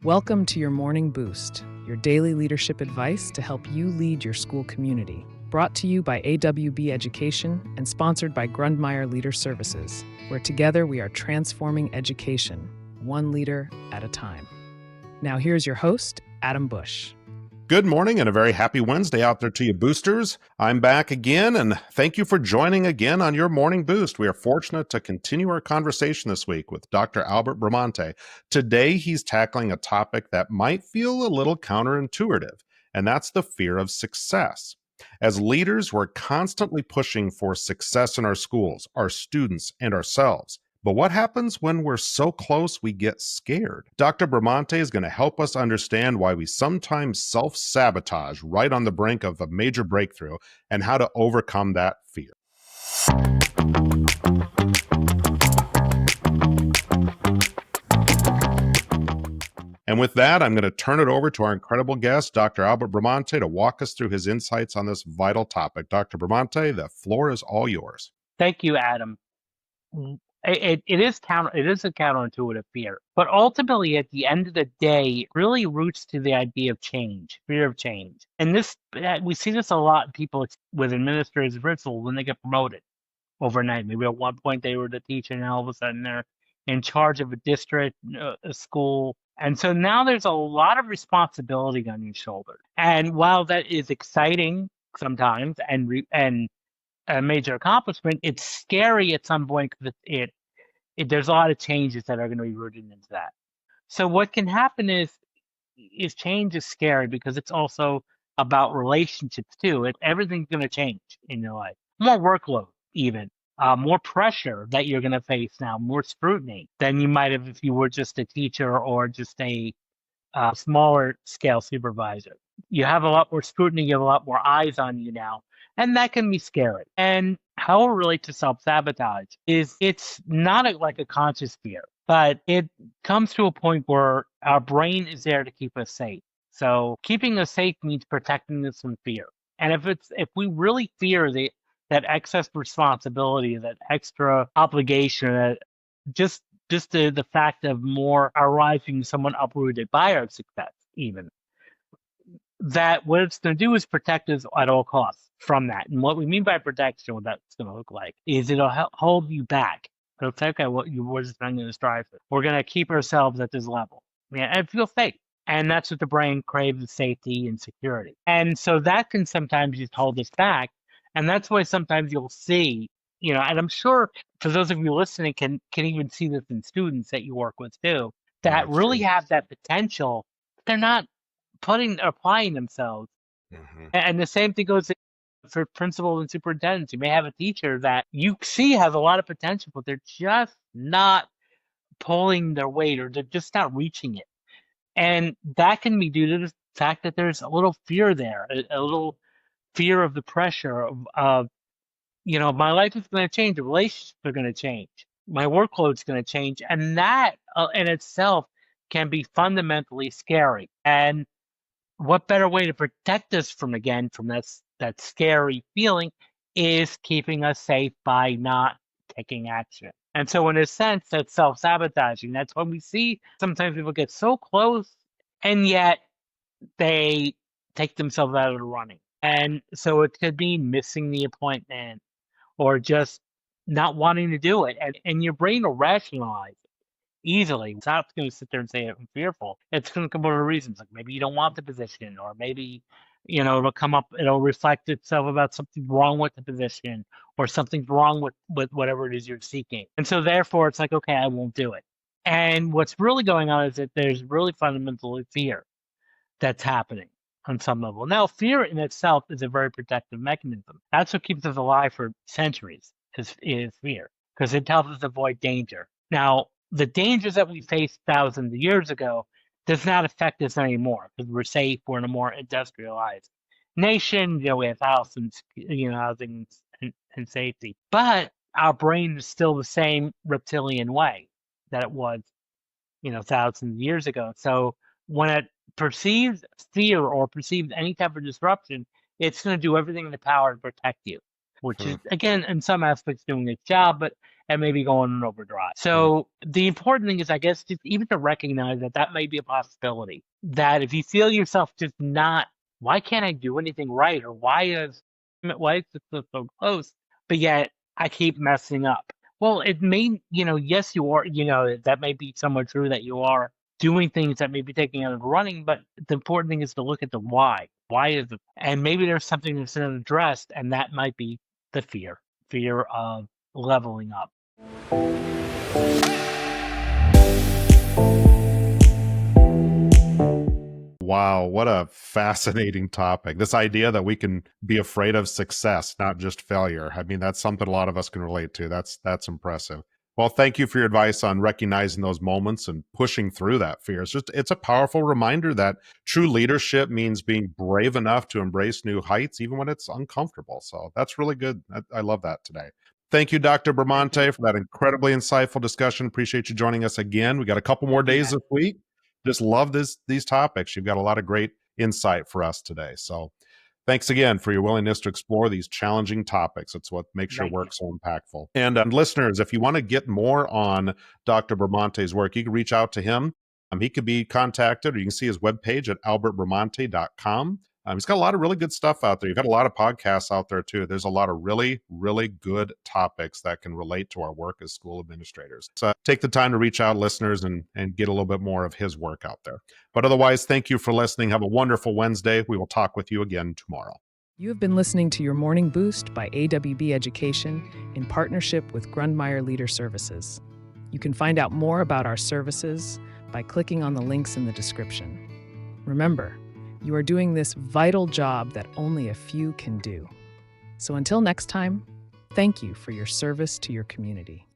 Welcome to your Morning Boost, your daily leadership advice to help you lead your school community. Brought to you by AWB Education and sponsored by Grundmeyer Leader Services, where together we are transforming education, one leader at a time. Now here's your host, Adam Bush. Good morning and a very happy Wednesday out there to you boosters. I'm back again and thank you for joining again on your Morning Boost. We are fortunate to continue our conversation this week with Dr. Albert Bramante. Today he's tackling a topic that might feel a little counterintuitive, and that's the fear of success. As leaders, we're constantly pushing for success in our schools, our students, and ourselves. But what happens when we're so close we get scared? Dr. Bramante is going to help us understand why we sometimes self-sabotage right on the brink of a major breakthrough and how to overcome that fear. And with that, I'm going to turn it over to our incredible guest, Dr. Albert Bramante, to walk us through his insights on this vital topic. Dr. Bramante, the floor is all yours. Thank you, Adam. It is a counterintuitive fear, but ultimately, at the end of the day, it really roots to the idea of change, fear of change. And we see this a lot in people with administrators and principals when they get promoted overnight. Maybe at one point they were the teacher, and all of a sudden they're in charge of a district, a school, and so now there's a lot of responsibility on your shoulder. And while that is exciting sometimes and a major accomplishment, it's scary at some point because there's a lot of changes that are going to be rooted into that. So what can happen is change is scary because it's also about relationships too. Everything's going to change in your life. More workload, even more pressure that you're going to face now, more scrutiny than you might have if you were just a teacher or just a smaller scale supervisor. You have a lot more scrutiny. You have a lot more eyes on you now. And that can be scary. And how it relates to self-sabotage is it's not like a conscious fear, but it comes to a point where our brain is there to keep us safe. So keeping us safe means protecting us from fear. And if we really fear that excess responsibility, that extra obligation, just the fact of more arriving someone uprooted by our success, even, that what it's going to do is protect us at all costs from that. And what we mean by protection, what that's going to look like, is it'll hold you back. It'll say, okay, we're just not going to strive for. We're going to keep ourselves at this level. Yeah, and feel safe. And that's what the brain craves, is safety and security. And so that can sometimes just hold us back. And that's why sometimes you'll see, and I'm sure for those of you listening can even see this in students that you work with too, that really have that potential. They're not applying themselves. Mm-hmm. And the same thing goes for principals and superintendents. You may have a teacher that you see has a lot of potential, but they're just not pulling their weight, or they're just not reaching it. And that can be due to the fact that there's a little fear there, a little fear of the pressure of my life is going to change, the relationships are going to change, my workload's going to change. And that in itself can be fundamentally scary. And what better way to protect us from that scary feeling is keeping us safe by not taking action. And so in a sense, that's self-sabotaging. That's when we see sometimes people get so close and yet they take themselves out of the running. And so it could be missing the appointment or just not wanting to do it. And your brain will rationalize it easily. It's not going to sit there and say I'm fearful. It's going to come up with reasons, like maybe you don't want the position, or maybe it'll reflect itself about something wrong with the position, or something's wrong with whatever it is you're seeking. And so therefore it's like, okay, I won't do it. And what's really going on is that there's really fundamentally fear that's happening on some level. Now, fear in itself is a very protective mechanism. That's what keeps us alive for centuries, is fear, because it helps us avoid danger. Now, the dangers that we faced thousands of years ago does not affect us anymore because we're safe. We're in a more industrialized nation. We have housing and safety. But our brain is still the same reptilian way that it was, thousands of years ago. So when it perceives fear or perceives any type of disruption, it's going to do everything in the power to protect you, which is, again, in some aspects doing its job, but and maybe going in overdrive. So the important thing is, I guess, just even to recognize that that may be a possibility. That if you feel yourself just not, why can't I do anything right, or why is this so close, but yet I keep messing up. Well, it may, yes, you are, that may be somewhat true that you are doing things that may be taking out of running, but the important thing is to look at the why. Why is it? And maybe there's something that's not addressed, and that might be the fear of leveling up. Wow, what a fascinating topic. This idea that we can be afraid of success, not just failure. I mean, that's something a lot of us can relate to. That's impressive. Well, thank you for your advice on recognizing those moments and pushing through that fear. It's a powerful reminder that true leadership means being brave enough to embrace new heights, even when it's uncomfortable. So that's really good. I love that today. Thank you, Dr. Bramante, for that incredibly insightful discussion. Appreciate you joining us again. We got a couple more days this week. Just love these topics. You've got a lot of great insight for us today. So thanks again for your willingness to explore these challenging topics. It's what makes your work so impactful. And listeners, if you want to get more on Dr. Bramante's work, you can reach out to him. He can be contacted, or you can see his webpage at albertbramante.com. He's got a lot of really good stuff out there. You've got a lot of podcasts out there too. There's a lot of really, really good topics that can relate to our work as school administrators. So take the time to reach out, listeners, and get a little bit more of his work out there. But otherwise, thank you for listening. Have a wonderful Wednesday. We will talk with you again tomorrow. You have been listening to Your Morning Boost by AWB Education in partnership with Grundmeyer Leader Services. You can find out more about our services by clicking on the links in the description. Remember, you are doing this vital job that only a few can do. So until next time, thank you for your service to your community.